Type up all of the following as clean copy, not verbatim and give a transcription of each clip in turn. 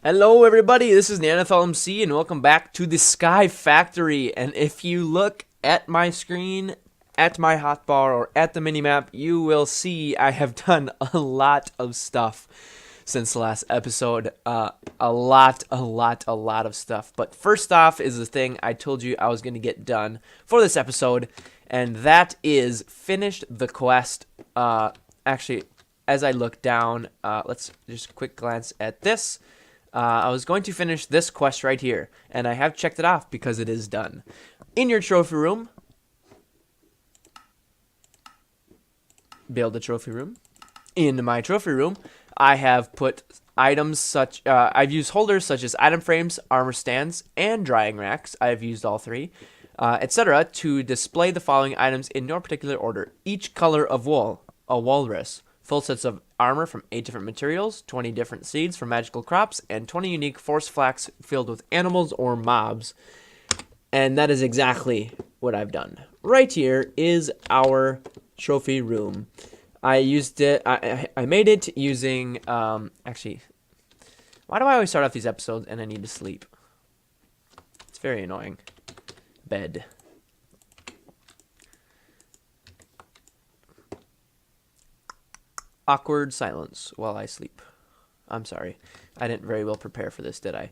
Hello everybody, this is NeanderthalMC and welcome back to the Sky Factory. And if you look at my screen, at my hotbar, or at the minimap, you will see I have done a lot of stuff since the last episode. A lot of stuff. But first off is the thing I told you I was going to get done for this episode, and that is finish the quest. Actually, as I look down, let's just quick glance at this. I was going to finish this quest right here, and I have checked it off because it is done. In your trophy room, build a trophy room. In my trophy room, I have put items such, I've used holders such as item frames, armor stands, and drying racks. I have used all three, etc. to display the following items in no particular order. Each color of wool, a walrus. Full sets of armor from 8 different materials, 20 different seeds from magical crops, and 20 unique force flax filled with animals or mobs. And that is exactly what I've done. Right here is our trophy room. I used it, I made it using, actually, why do I always start off these episodes and I need to sleep? It's very annoying. Bed. Awkward silence while I sleep. I'm sorry. I didn't very well prepare for this, did I?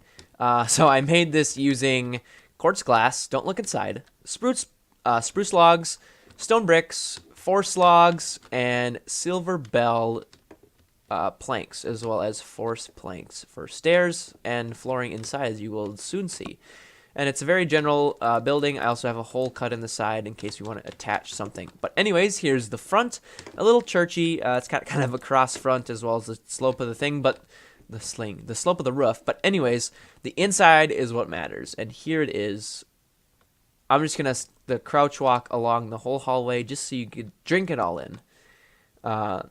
So I made this using quartz glass. Don't look inside. Spruce logs, stone bricks, force logs, and silver bell planks, as well as force planks for stairs and flooring inside, as you will soon see. And it's a very general building. I also have a hole cut in the side in case you want to attach something. But anyways, here's the front. A little churchy. It's got kind of a cross front as well as the slope of the thing, but the slope of the roof. But anyways, the inside is what matters. And here it is. I'm just going to crouch walk along the whole hallway just so you could drink it all in. And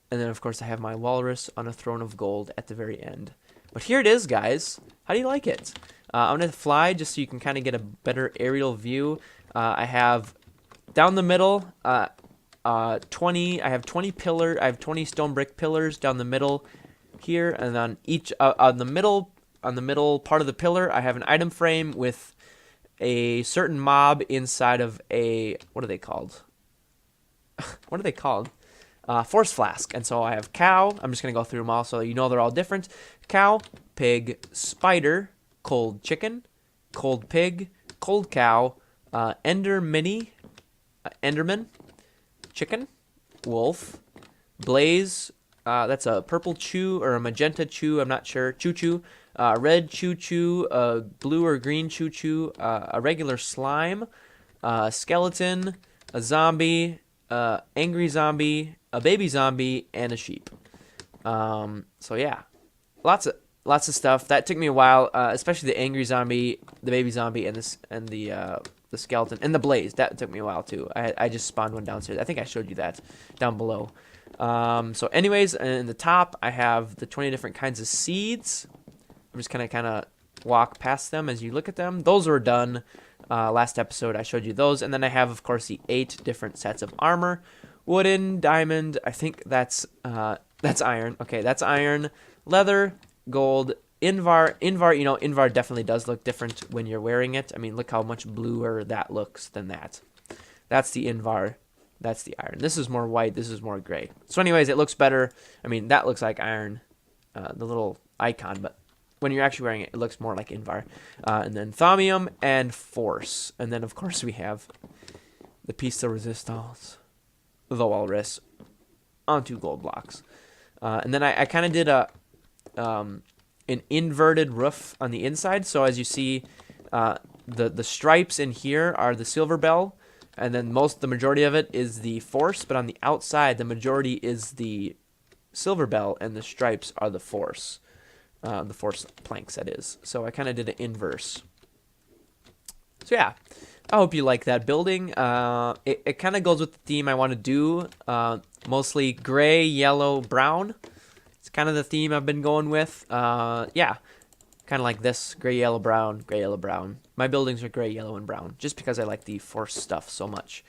then, of course, I have my walrus on a throne of gold at the very end. But here it is, guys. How do you like it? I'm going to fly just so you can kind of get a better aerial view. I have down the middle 20. I have 20 I have 20 stone brick pillars down the middle here, and on each on the middle part of the pillar, I have an item frame with a certain mob inside of a, what are they called? What are they called? Force flask. And so I have cow. I'm just going to go through them all so you know they're all different. Cow, pig, spider, cold chicken, cold pig, cold cow, enderman, chicken, wolf, blaze, that's a purple chew or a magenta chew, I'm not sure, choo-choo, red choo-choo, blue or green choo-choo, a regular slime, skeleton, a zombie, angry zombie, a baby zombie, and a sheep. So yeah, lots of stuff. That took me a while, especially the angry zombie, the baby zombie, and the skeleton, and the blaze. That took me a while too. I just spawned one downstairs. I think I showed you that down below. So anyways, in the top, I have the 20 different kinds of seeds. I'm just gonna kind of walk past them as you look at them. Those were done last episode. I showed you those, and then I have, of course, the 8 different sets of armor. Wooden, diamond, I think that's iron. Okay, that's iron. Leather, gold, Invar, you know, Invar definitely does look different when you're wearing it. I mean, look how much bluer that looks than that. That's the Invar. That's the iron. This is more white. This is more gray. So anyways, it looks better. I mean, that looks like iron, the little icon, but when you're actually wearing it, it looks more like Invar. And then Thaumium and Force. And then, of course, we have the piece de resistance, the walrus, on 2 gold blocks. And then I kind of did an inverted roof on the inside. So as you see, the stripes in here are the silver bell, and then the majority of it is the force. But on the outside, the majority is the silver bell, and the stripes are the force planks, that is. So I kind of did it inverse. So yeah, I hope you like that building. It kind of goes with the theme I want to do, mostly gray, yellow, brown. It's kind of the theme I've been going with. Yeah, kind of like this, gray, yellow, brown, gray, yellow, brown. My buildings are gray, yellow, and brown, just because I like the force stuff so much.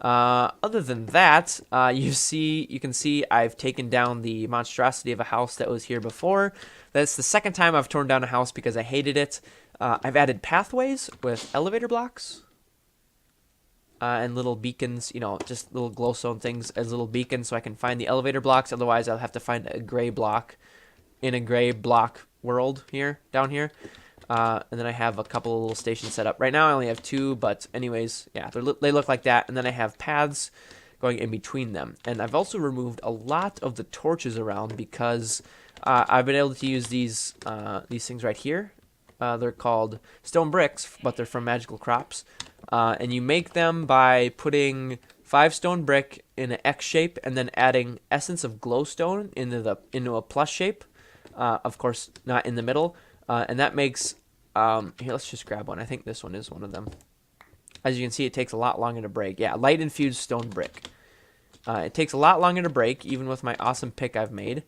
Other than that, you can see I've taken down the monstrosity of a house that was here before. That's the second time I've torn down a house because I hated it. I've added pathways with elevator blocks and little beacons, just little glowstone things as little beacons so I can find the elevator blocks. Otherwise, I'll have to find a gray block in a gray block world down here. And then I have a couple of little stations set up. Right now I only have 2, but anyways, yeah, they look like that. And then I have paths going in between them. And I've also removed a lot of the torches around because I've been able to use these things right here. They're called stone bricks, but they're from Magical Crops. And you make them by putting 5 stone brick in an X shape and then adding essence of glowstone into a plus shape. Of course, not in the middle. And that makes, here, let's just grab one. I think this one is one of them. As you can see, it takes a lot longer to break. Yeah, light infused stone brick. It takes a lot longer to break, even with my awesome pick I've made.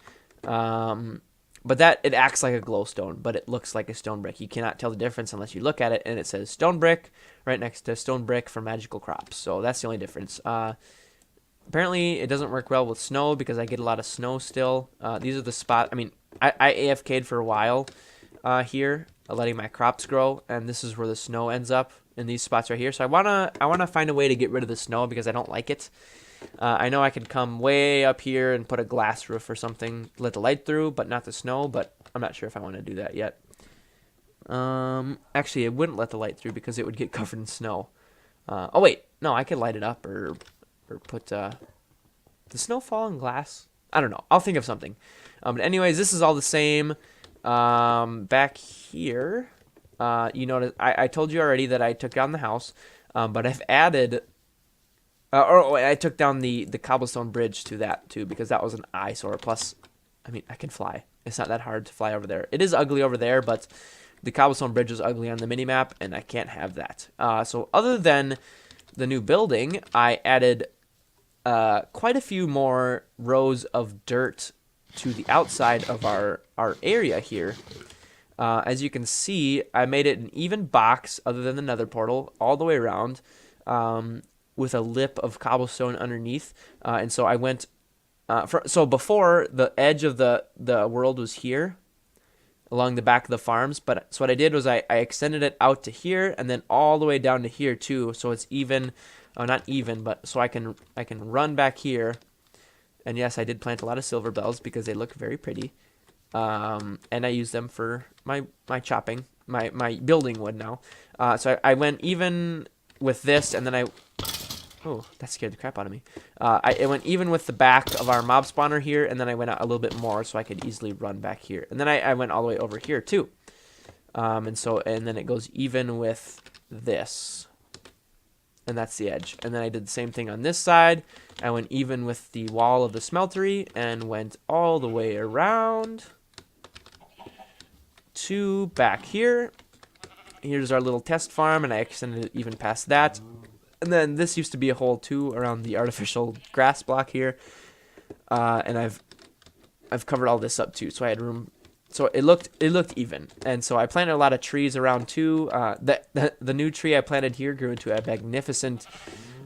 But it acts like a glowstone, but it looks like a stone brick. You cannot tell the difference unless you look at it, and it says stone brick right next to stone brick for Magical Crops. So that's the only difference. Apparently, it doesn't work well with snow because I get a lot of snow still. These are the spots. I mean, I AFK'd for a while here, letting my crops grow, and this is where the snow ends up in these spots right here. So I wanna find a way to get rid of the snow because I don't like it. I know I could come way up here and put a glass roof or something, let the light through, but not the snow. But I'm not sure if I want to do that yet. Actually, it wouldn't let the light through because it would get covered in snow. Oh wait, no, I could light it up or put the snow fall in glass. I don't know. I'll think of something. But anyways, this is all the same. Back here, you notice I told you already that I took down the house, but I've added. I took down the cobblestone bridge to that too because that was an eyesore. Plus, I mean, I can fly. It's not that hard to fly over there. It is ugly over there, but the cobblestone bridge is ugly on the minimap, and I can't have that. So other than the new building, I added quite a few more rows of dirt to the outside of our area here. As you can see, I made it an even box other than the nether portal all the way around. With a lip of cobblestone underneath, and so I went. So before the edge of the world was here, along the back of the farms. But so what I did was I extended it out to here, and then all the way down to here too. So it's even, not even, but so I can run back here. And yes, I did plant a lot of silver bells because they look very pretty, and I use them for my chopping, my building wood now. So I went even with this, and then oh, that scared the crap out of me. It went even with the back of our mob spawner here, and then I went out a little bit more so I could easily run back here. And then I went all the way over here too. And then it goes even with this. And that's the edge. And then I did the same thing on this side. I went even with the wall of the smeltery and went all the way around to back here. Here's our little test farm, and I extended it even past that. And then this used to be a hole too around the artificial grass block here, and I've covered all this up too, so I had room. So it looked even, and so I planted a lot of trees around too. The new tree I planted here grew into a magnificent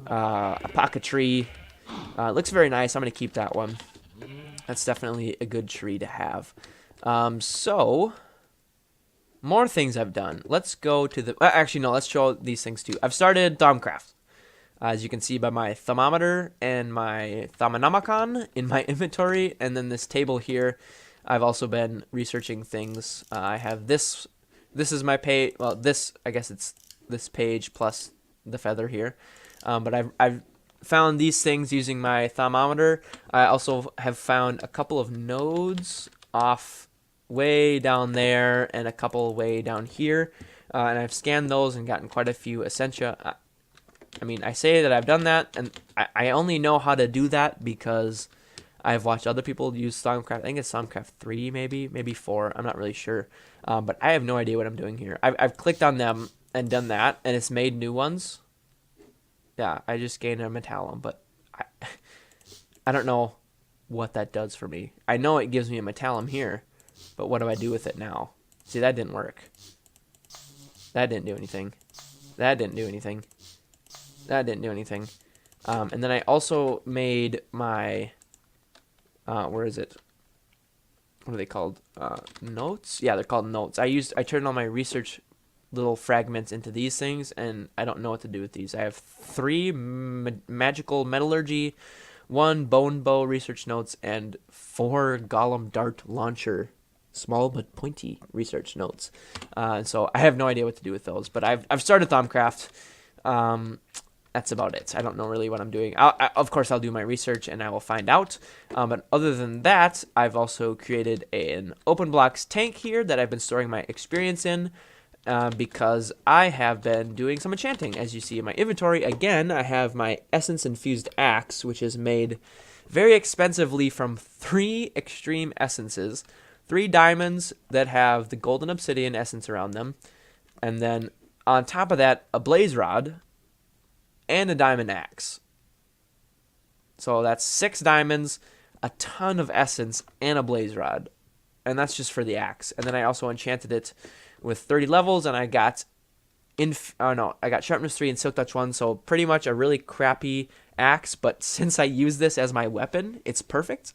apaca tree. It looks very nice. I'm gonna keep that one. That's definitely a good tree to have. So more things I've done. Let's go to the. Actually, no. Let's show these things too. I've started Thaumcraft. As you can see by my thermometer and my Thaumonomicon in my inventory, and then this table here, I've also been researching things. I have this. This is my page. Well, this, I guess it's this page plus the feather here. But I've found these things using my thermometer. I also have found a couple of nodes off way down there and a couple way down here. and I've scanned those and gotten quite a few essentia. I mean, I say that I've done that, and I only know how to do that because I've watched other people use Thaumcraft. I think it's Thaumcraft 3, maybe 4. I'm not really sure. But I have no idea what I'm doing here. I've clicked on them and done that, and it's made new ones. Yeah, I just gained a metallum, but I don't know what that does for me. I know it gives me a metallum here, but what do I do with it now? See, that didn't work. That didn't do anything. That didn't do anything. That didn't do anything. And then I also made my... where is it? What are they called? Notes? Yeah, they're called notes. I turned all my research little fragments into these things, and I don't know what to do with these. I have 3 magical metallurgy, 1 bone bow research notes, and 4 golem dart launcher small but pointy research notes. So I have no idea what to do with those, but I've started Thaumcraft. That's about it. I don't know really what I'm doing. Of course, I'll do my research and I will find out. But other than that, I've also created an open blocks tank here that I've been storing my experience in because I have been doing some enchanting. As you see in my inventory, again, I have my essence infused axe, which is made very expensively from 3 extreme essences. 3 diamonds that have the golden obsidian essence around them. And then on top of that, a blaze rod and a diamond axe. So that's 6 diamonds, a ton of essence, and a blaze rod. And that's just for the axe. And then I also enchanted it with 30 levels, and I got I got sharpness 3 and silk touch 1, so pretty much a really crappy axe, but since I use this as my weapon, it's perfect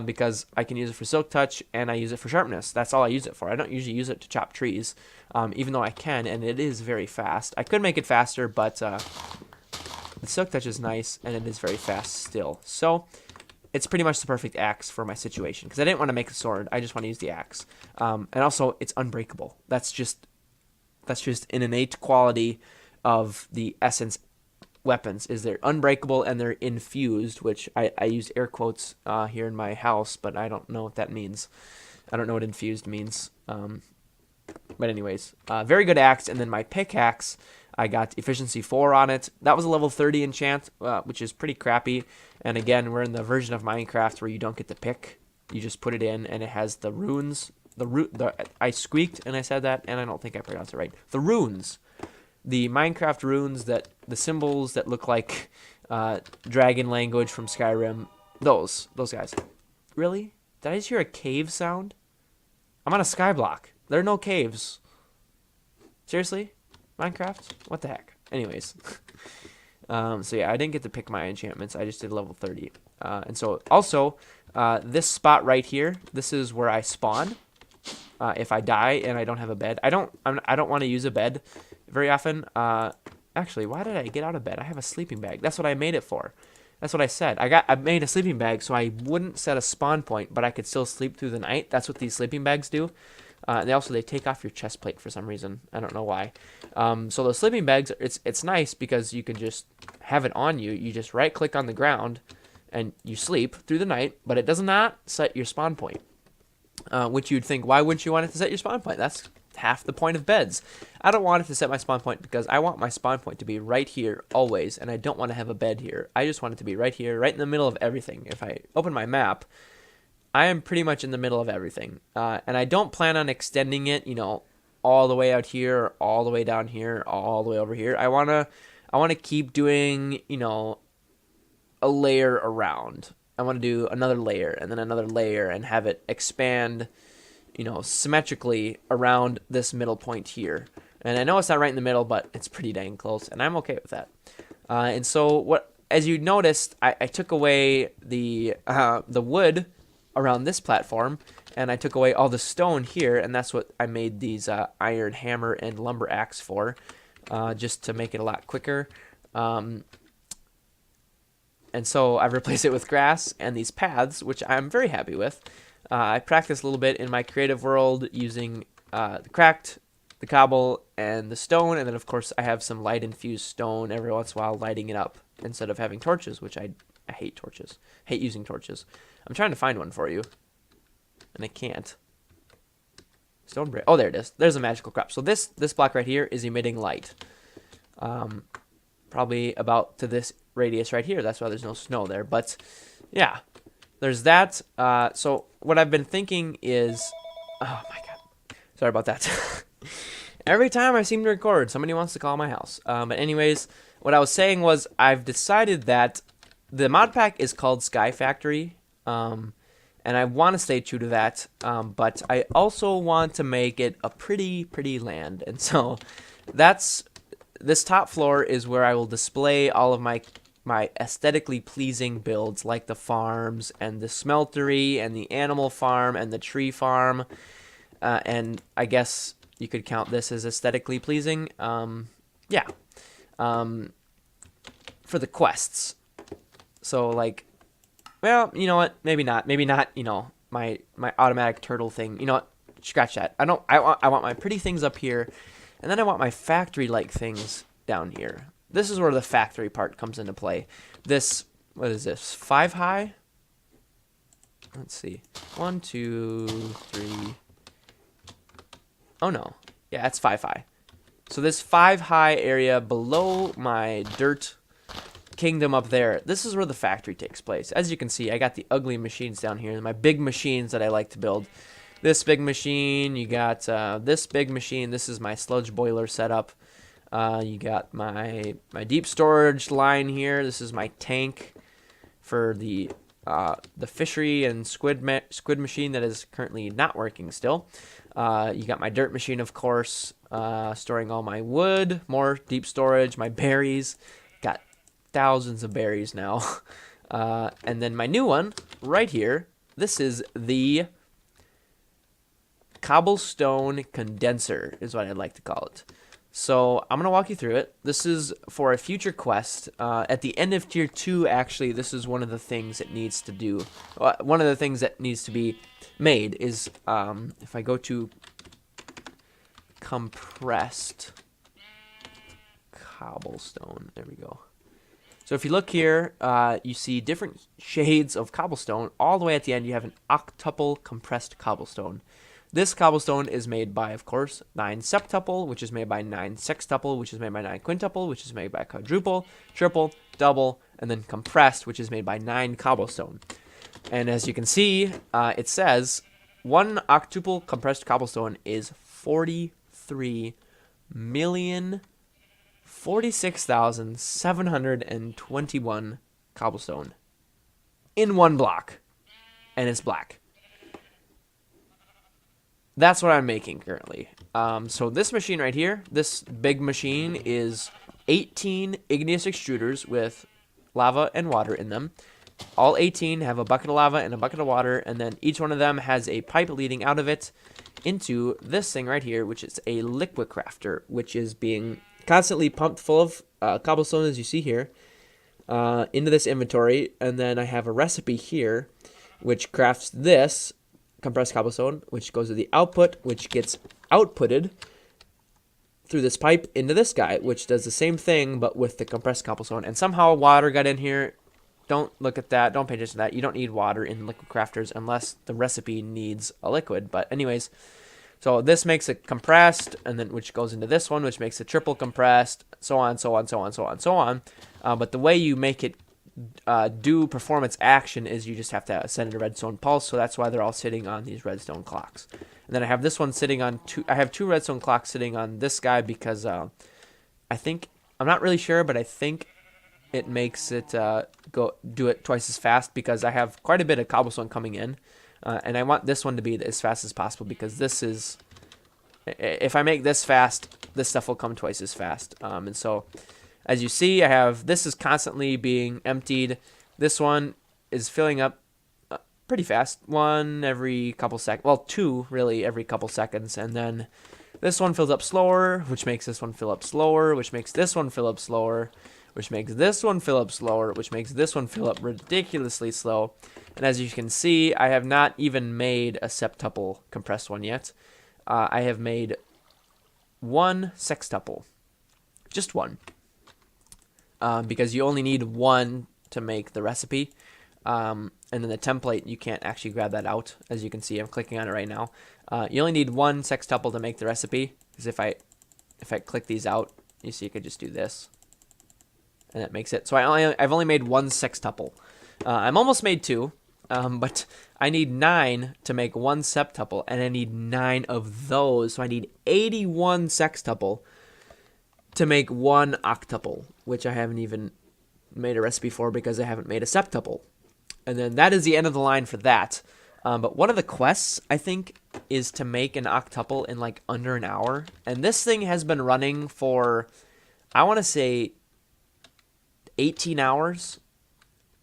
because I can use it for silk touch and I use it for sharpness. That's all I use it for. I don't usually use it to chop trees, even though I can, and it is very fast. I could make it faster, but the silk touch is nice, and it is very fast still. So it's pretty much the perfect axe for my situation because I didn't want to make a sword. I just want to use the axe, and also it's unbreakable. That's just an innate quality of the essence weapons, is they're unbreakable and they're infused, which I use air quotes here in my house, but I don't know what that means. I don't know what infused means. But anyways, very good axe. And then my pickaxe, I got efficiency 4 on it. That was a level 30 enchant, which is pretty crappy. And again, we're in the version of Minecraft where you don't get to pick. You just put it in and it has the runes. I squeaked and I said that, and I don't think I pronounced it right. The runes. The Minecraft runes, that the symbols that look like dragon language from Skyrim. Those guys. Really? Did I just hear a cave sound? I'm on a skyblock. There are no caves. Seriously? Minecraft? What the heck? Anyways. So yeah, I didn't get to pick my enchantments. I just did level 30. And so also, this spot right here, this is where I spawn. If I die and I don't have a bed. I don't want to use a bed very often. Actually, why did I get out of bed? I have a sleeping bag. That's what I made it for. That's what I said. I made a sleeping bag so I wouldn't set a spawn point, but I could still sleep through the night. That's what these sleeping bags do. They take off your chest plate for some reason. I don't know why. So the sleeping bags, it's nice because you can just have it on you. You just right click on the ground and you sleep through the night, but it does not set your spawn point. Which you'd think, why wouldn't you want it to set your spawn point? That's half the point of beds. I don't want it to set my spawn point because I want my spawn point to be right here always, and I don't want to have a bed here. I just want it to be right here, right in the middle of everything. If I open my map, I am pretty much in the middle of everything. And I don't plan on extending it, all the way out here, all the way down here, all the way over here. I want to keep doing, a layer around. I want to do another layer and then another layer and have it expand, symmetrically around this middle point here. And I know it's not right in the middle, but it's pretty dang close, and I'm okay with that. And so as you noticed, I took away the wood around this platform, and I took away all the stone here, and that's what I made these iron hammer and lumber axe for, just to make it a lot quicker. And so I've replaced it with grass and these paths, which I'm very happy with. I practiced a little bit in my creative world using the cracked, the cobble, and the stone. And then, of course, I have some light-infused stone every once in a while lighting it up instead of having torches, which I hate torches. Hate using torches. I'm trying to find one for you, and I can't. Stone brick. Oh, there it is. There's a magical crop. So this block right here is emitting light. Probably about to this radius right here. That's why there's no snow there. But yeah, there's that. So what I've been thinking is, oh my god, sorry about that. Every time I seem to record, somebody wants to call my house. But anyways, what I was saying was I've decided that the mod pack is called Sky Factory, and I want to stay true to that. But I also want to make it a pretty land, and so that's this top floor is where I will display all of my aesthetically pleasing builds, like the farms and the smeltery and the animal farm and the tree farm, and I guess you could count this as aesthetically pleasing. Yeah. For the quests. So like, well, you know what? Maybe not. Maybe not. You know, my automatic turtle thing. You know what? Scratch that. I want my pretty things up here, and then I want my factory-like things down here. This is where the factory part comes into play. This, what is this? 5 high? Let's see. 1, 2, 3. Oh no. Yeah, it's 5 high. So this 5 high area below my dirt kingdom up there, this is where the factory takes place. As you can see, I got the ugly machines down here, my big machines that I like to build. This big machine, you got this big machine. This is my sludge boiler setup. You got my deep storage line here. This is my tank for the fishery and squid machine that is currently not working still. You got my dirt machine, of course, storing all my wood, more deep storage, my berries. Got thousands of berries now. And then my new one right here, this is the cobblestone condenser is what I'd like to call it. So I'm going to walk you through it. This is for a future quest. At the end of tier 2, actually, this is one of the things it needs to do. One of the things that needs to be made is, if I go to compressed cobblestone, there we go. So if you look here, you see different shades of cobblestone. All the way at the end, you have an octuple compressed cobblestone. This cobblestone is made by, of course, 9 septuple, which is made by 9 sextuple, which is made by 9 quintuple, which is made by quadruple, triple, double, and then compressed, which is made by 9 cobblestone. And as you can see, it says 1 octuple compressed cobblestone is 43,046,721 cobblestone in one block, and it's black. That's what I'm making currently. So this machine right here, this big machine, is 18 igneous extruders with lava and water in them. All 18 have a bucket of lava and a bucket of water, and then each one of them has a pipe leading out of it into this thing right here, which is a liquid crafter, which is being constantly pumped full of cobblestone, as you see here, into this inventory. And then I have a recipe here, which crafts this compressed cobblestone, which goes to the output, which gets outputted through this pipe into this guy, which does the same thing but with the compressed cobblestone. And somehow water got in here. Don't look at that. Don't pay attention to that. You don't need water in liquid crafters unless the recipe needs a liquid. But anyways, so this makes it compressed, and then which goes into this one, which makes it triple compressed, so on, so on, so on, so on, so on. But the way you make it do performance action is you just have to send a redstone pulse, so that's why they're all sitting on these redstone clocks. And then I have this one sitting on I have 2 redstone clocks sitting on this guy because I think, I'm not really sure, but I think it makes it do it twice as fast because I have quite a bit of cobblestone coming in, and I want this one to be as fast as possible because this is, if I make this fast, this stuff will come twice as fast. And so as you see, I have, this is constantly being emptied. This one is filling up pretty fast. 1 every couple seconds. Well, 2 really every couple seconds. And then this one fills up slower, which makes this one fill up slower, which makes this one fill up slower, which makes this one fill up slower, which makes this one fill up ridiculously slow. And as you can see, I have not even made a septuple compressed one yet. I have made 1 sextuple. Just 1. Because you only need 1 to make the recipe. And then the template, you can't actually grab that out. As you can see, I'm clicking on it right now. You only need one sextuple to make the recipe. Because if I click these out, you see, you could just do this, and that makes it. So I've only made one sextuple. I'm almost made two, but I need 9 to make one septuple, and I need 9 of those. So I need 81 sextuple to make one octuple, which I haven't even made a recipe for because I haven't made a septuple. And then that is the end of the line for that. But one of the quests, I think, is to make an octuple in like under an hour. And this thing has been running for, I want to say, 18 hours.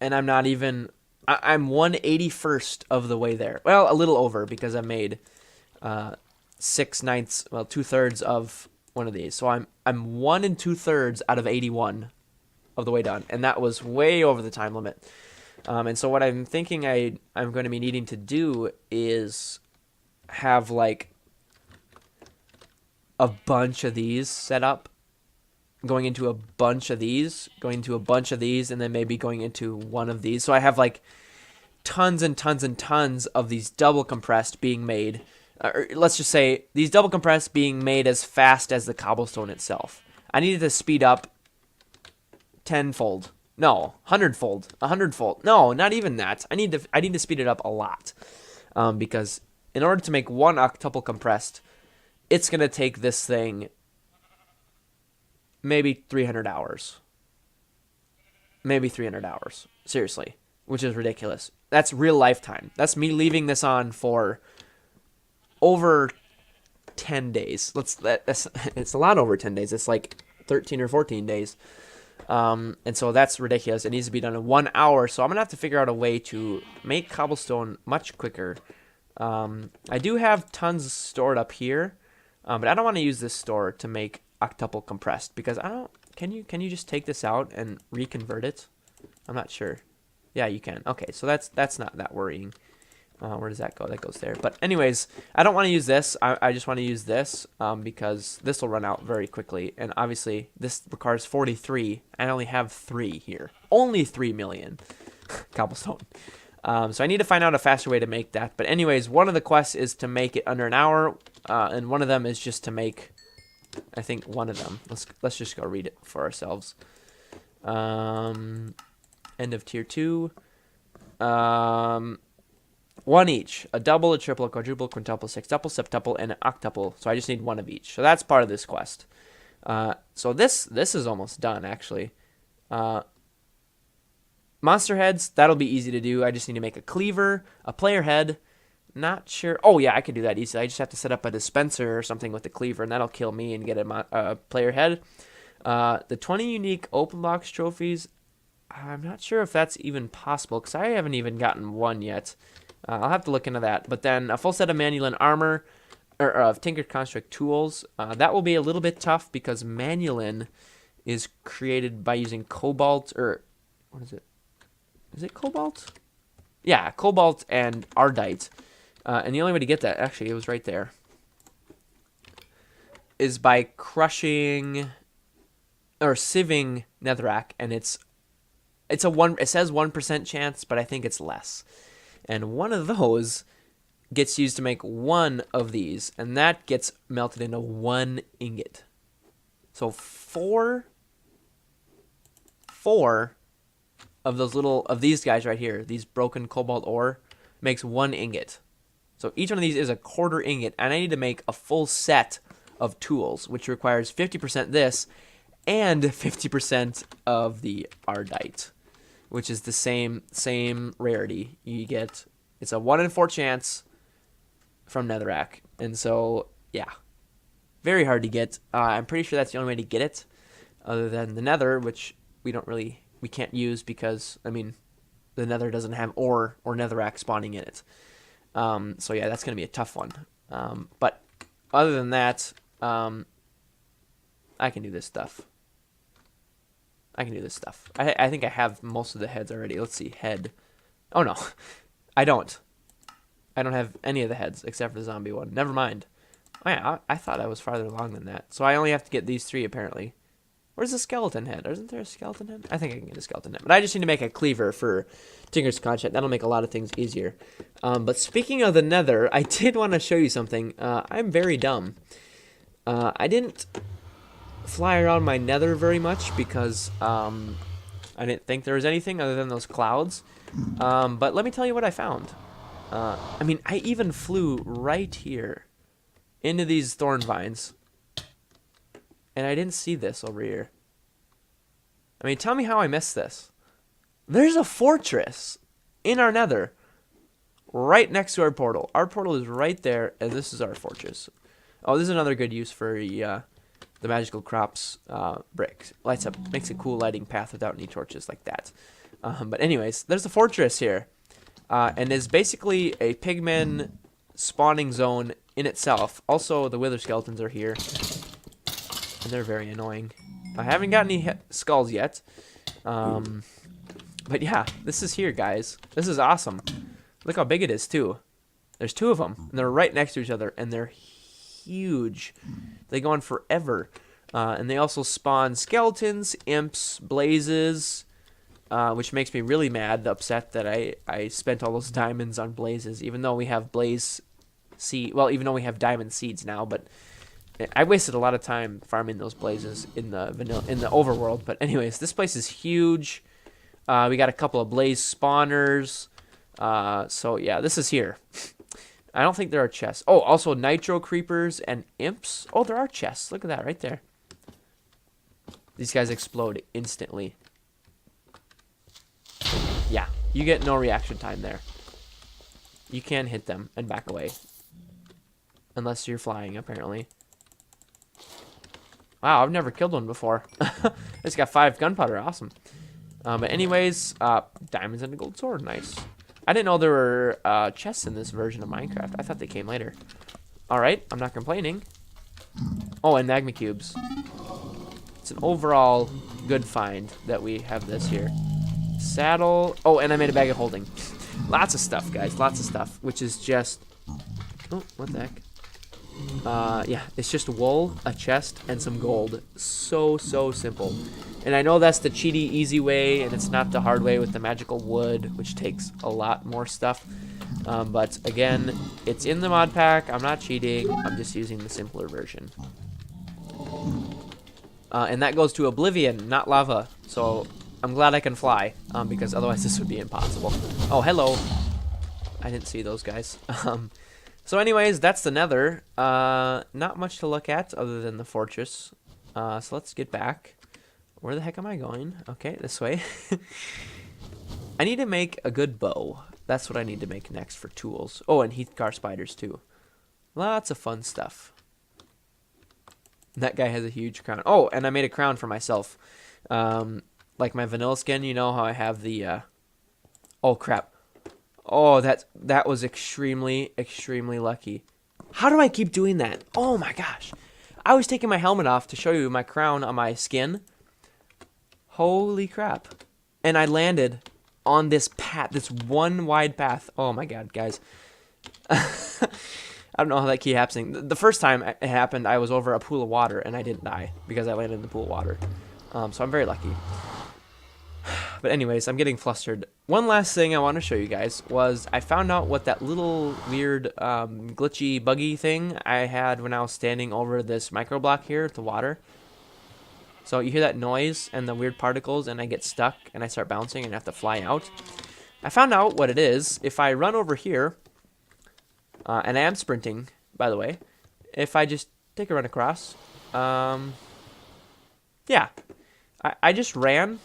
And I'm not even, I'm 1/81st of the way there. Well, a little over because I made 6/9, well, 2/3 of one of these. So I'm 1 2/3 out of 81 of the way done. And that was way over the time limit. And so what I'm thinking I'm going to be needing to do is have like a bunch of these set up, going into a bunch of these, going to a bunch of these, and then maybe going into one of these. So I have like tons and tons and tons of these double compressed being made. Or let's just say these double compressed being made as fast as the cobblestone itself. I needed to speed up tenfold. No, 100-fold, 100-fold. No, not even that. I need to speed it up a lot, because in order to make one octuple compressed, it's gonna take this thing maybe 300 hours. Maybe 300 hours. Seriously, which is ridiculous. That's real lifetime. That's me leaving this on for over 10 days. It's a lot over 10 days. It's like 13 or 14 days. And so that's ridiculous. It needs to be done in 1 hour. So I'm gonna have to figure out a way to make cobblestone much quicker. I do have tons stored up here, but I don't want to use this store to make octuple compressed because I don't. Can you just take this out and reconvert it? I'm not sure. Yeah, you can. Okay, so that's not that worrying. Where does that go? That goes there. But anyways, I don't want to use this. I just want to use this because this will run out very quickly. And obviously, this requires 43. I only have 3 here. Only 3 million cobblestone. So I need to find out a faster way to make that. But anyways, one of the quests is to make it under an hour. And one of them is just to make, I think, one of them. Let's just go read it for ourselves. End of tier 2. One each. A double, a triple, a quadruple, quintuple, sextuple, septuple, and an octuple. So I just need one of each. So that's part of this quest. So this is almost done, actually. Monster heads, that'll be easy to do. I just need to make a cleaver, a player head. Not sure. Oh, yeah, I can do that easily. I just have to set up a dispenser or something with the cleaver, and that'll kill me and get a player head. The 20 unique open box trophies, I'm not sure if that's even possible, because I haven't even gotten one yet. I'll have to look into that. But then a full set of Manulin armor, or of Tinkered Construct tools. That will be a little bit tough because Manulin is created by using cobalt, or what is it? Is it cobalt? Yeah, cobalt and ardite. And the only way to get that, actually, it was right there, is by crushing or sieving netherrack, and it says 1% chance, but I think it's less. And one of those gets used to make one of these, and that gets melted into 1 ingot. So four of these guys right here, these broken cobalt ore, makes 1 ingot. So each one of these is a 1/4 ingot, and I need to make a full set of tools, which requires 50% this and 50% of the ardite, which is the same rarity. You get, it's a 1 in 4 chance from netherrack. And so, yeah, very hard to get. I'm pretty sure that's the only way to get it, other than the nether, which we can't use because, I mean, the nether doesn't have ore or netherrack spawning in it. So yeah, that's going to be a tough one. But other than that, I can do this stuff. I think I have most of the heads already. Let's see, head. Oh no, I don't. I don't have any of the heads except for the zombie one. Never mind. Oh yeah, I thought I was farther along than that. So I only have to get these 3 apparently. Where's the skeleton head? Isn't there a skeleton head? I think I can get a skeleton head. But I just need to make a cleaver for Tinker's content. That'll make a lot of things easier. But speaking of the nether, I did want to show you something. I'm very dumb. I didn't fly around my nether very much because I didn't think there was anything other than those clouds. But let me tell you what I found. I mean, I even flew right here into these thorn vines. And I didn't see this over here. I mean, tell me how I missed this. There's a fortress in our nether right next to our portal. Our portal is right there, and this is our fortress. Oh, this is another good use for the magical crops brick. Lights up, makes a cool lighting path without any torches like that. But anyways, there's a fortress here. And is basically a pigman spawning zone in itself. Also, the wither skeletons are here. And they're very annoying. I haven't got any skulls yet. But yeah, this is here, guys. This is awesome. Look how big it is, too. There's 2 of them. And they're right next to each other. And they're huge. They go on forever. And they also spawn skeletons, imps, blazes. Which makes me really mad, upset that I spent all those diamonds on blazes. Even though we have blaze seed. Well, even though we have diamond seeds now. But I wasted a lot of time farming those blazes in the overworld. But anyways, this place is huge. We got a couple of blaze spawners. So yeah, this is here. I don't think there are chests. Oh, also nitro creepers and imps. Oh, there are chests. Look at that right there. These guys explode instantly. Yeah, you get no reaction time there. You can hit them and back away. Unless you're flying, apparently. Wow, I've never killed one before. It's got 5 gunpowder, awesome. But anyways, diamonds and a gold sword, nice. I didn't know there were chests in this version of Minecraft. I thought they came later. Alright, I'm not complaining. Oh, and magma cubes. It's an overall good find that we have this here. Saddle. Oh, and I made a bag of holding. Lots of stuff, guys. Lots of stuff. Which is just... Oh, what the heck? Yeah, it's just wool, a chest, and some gold. So simple. And I know that's the cheaty, easy way, and it's not the hard way with the magical wood, which takes a lot more stuff. But again, it's in the mod pack. I'm not cheating. I'm just using the simpler version. And that goes to oblivion, not lava. So I'm glad I can fly, because otherwise this would be impossible. Oh, hello. I didn't see those guys. So anyways, that's the nether. Not much to look at other than the fortress. So let's get back. Where the heck am I going? Okay, this way. I need to make a good bow. That's what I need to make next for tools. Oh, and Heathgar spiders too. Lots of fun stuff. That guy has a huge crown. Oh, and I made a crown for myself. Like my vanilla skin, you know how I have the... Oh, crap. Oh, that was extremely lucky. How do I keep doing that? Oh, my gosh. I was taking my helmet off to show you my crown on my skin. Holy crap. And I landed on this path, this one wide path. Oh, my God, guys. I don't know how that keeps happening. The first time it happened, I was over a pool of water, and I didn't die because I landed in the pool of water. So I'm very lucky. But anyways, I'm getting flustered. One last thing I want to show you guys was I found out what that little weird glitchy buggy thing I had when I was standing over this micro block here at the water. So you hear that noise and the weird particles and I get stuck and I start bouncing and I have to fly out. I found out what it is. If I run over here, and I am sprinting, by the way, if I just take a run across, yeah, I just ran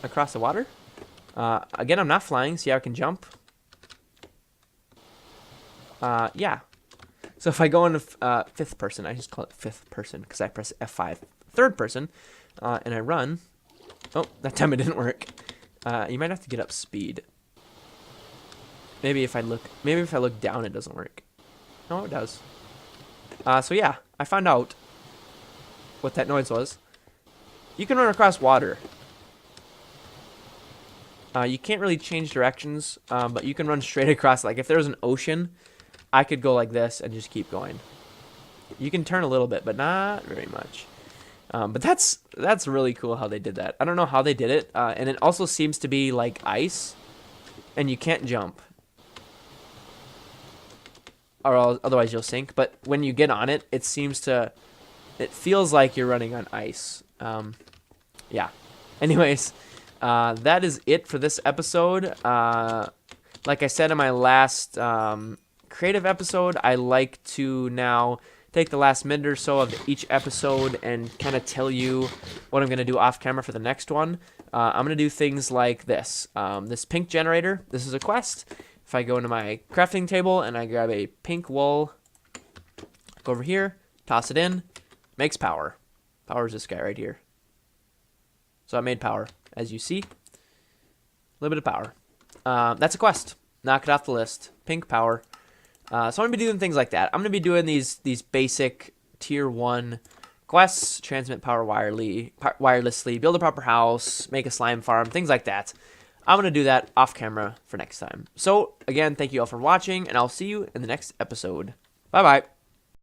across the water. Again, I'm not flying. See how I can jump? Yeah. So if I go into fifth person, I just call it fifth person because I press F5. Third person, and I run. Oh, that time it didn't work. You might have to get up speed. Maybe if I look down, it doesn't work. No, it does. So yeah, I found out what that noise was. You can run across water. You can't really change directions, but you can run straight across. Like if there was an ocean, I could go like this and just keep going. You can turn a little bit, but not very much. But that's really cool how they did that. I don't know how they did it, and it also seems to be like ice, and you can't jump, or otherwise you'll sink. But when you get on it, it feels like you're running on ice. Yeah. Anyways, that is it for this episode. Like I said in my last creative episode, I like to now take the last minute or so of each episode and kind of tell you what I'm going to do off camera for the next one. I'm going to do things like this. This pink generator, this is a quest. If I go into my crafting table and I grab a pink wool, go over here, toss it in, makes power. Power is this guy right here. So I made power, as you see. A little bit of power. That's a quest. Knock it off the list. Pink power. So I'm going to be doing things like that. I'm going to be doing these basic tier 1 quests. Transmit power wirelessly. Build a proper house. Make a slime farm. Things like that. I'm going to do that off camera for next time. So, again, thank you all for watching, and I'll see you in the next episode. Bye-bye.